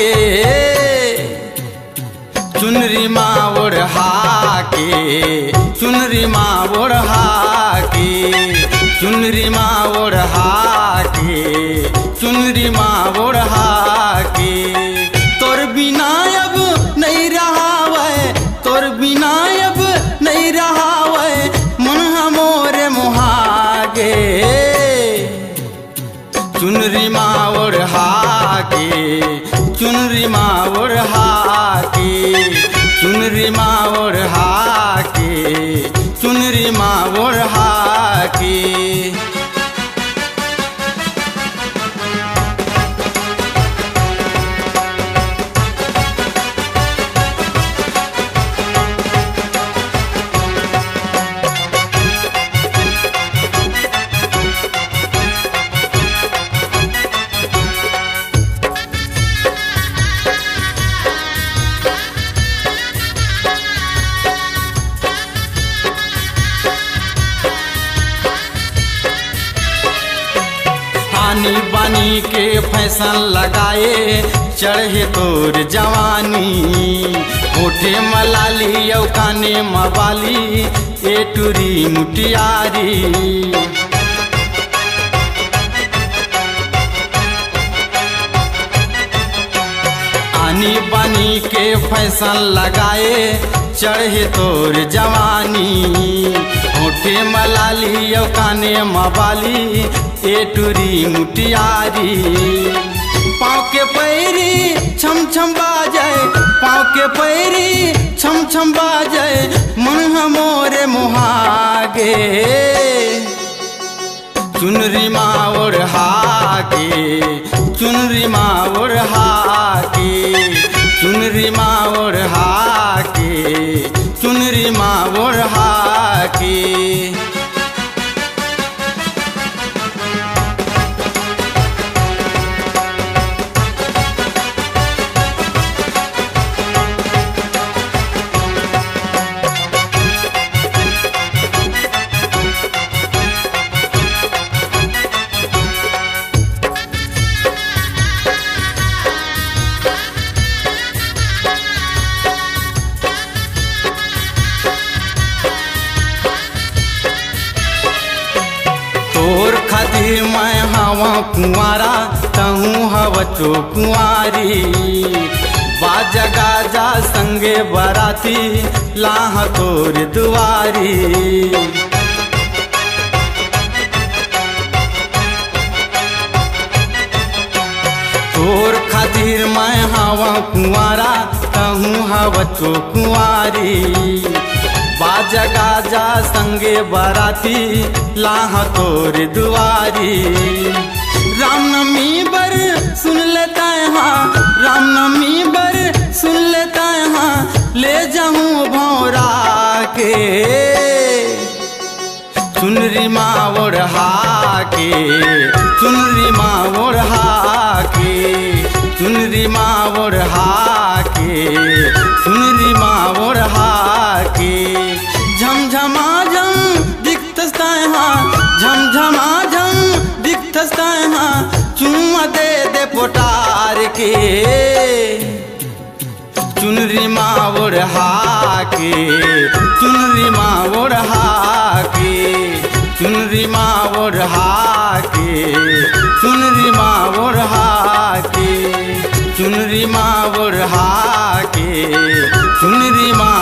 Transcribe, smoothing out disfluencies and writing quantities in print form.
के चुनरी माँ ओढ़ा के चुनरी माँ ओढ़ा के चुनरी माँ ओढ़ा के चुनरी माँ ओढ़ा के तोर बिना अब नहीं रहा वै तोर बिना अब नहीं रहा वै मन हमोरे मुहागे चुनरी माँ ओढ़ा के चुनरी माँ ओढ़ा के चुनरी माँ ओढ़ा के चुनरी माँ ओढ़ा के पानी बानी के फैशन लगाए चढ़े तोर जवानी होठे मलाली औ काने मवाली ए टूरी मुटियारी आनी बानी के फैशन लगाए चढ़े तोर जवानी होठे मलाली औ काने मवाली ए टूरी मुटियारी पाँव के पैरी छम छम बाजे पाँव के पैरी छम छम बाजे मन हमोरे मुहागे चुनरी माँ ओढ़ा के चुनरी माँ ओढ़ा के चुनरी माँ ओढ़ा के चुनरी माँ ओढ़ा के तोर खातिर मैं हवा कुंवारा तहूँ हवचो कुंवारी बाजा गाजा संगे बराती लाह तोर दुआरी तोर खातिर मैं हवा कुंवारा तहूँ हवचो कुंवारी बाजा गाजा संगे बराती लाह तोर दुआरी रामनवमी बर सुन लेता यहाँ रामनवमी बर सुन लेता यहाँ ले जाऊँ भौरा के चुनरी माँ ओढ़ा के चुनरी माँ ओढ़ा के चुनरी माँ ओढ़ा के चुनरी माँ ओढ़ा के झमझमा झम दिखता यहाँ झमझमा झम दिखता यहाँ चुम्मा दे दे पोटार के चुनरी माँ ओढ़ा के चुनरी माँ ओढ़ा के चुनरी माँ ओढ़ा के चुनरी माँ ओढ़ा के चुनरी माँ ओढ़ा के चुनरी माँ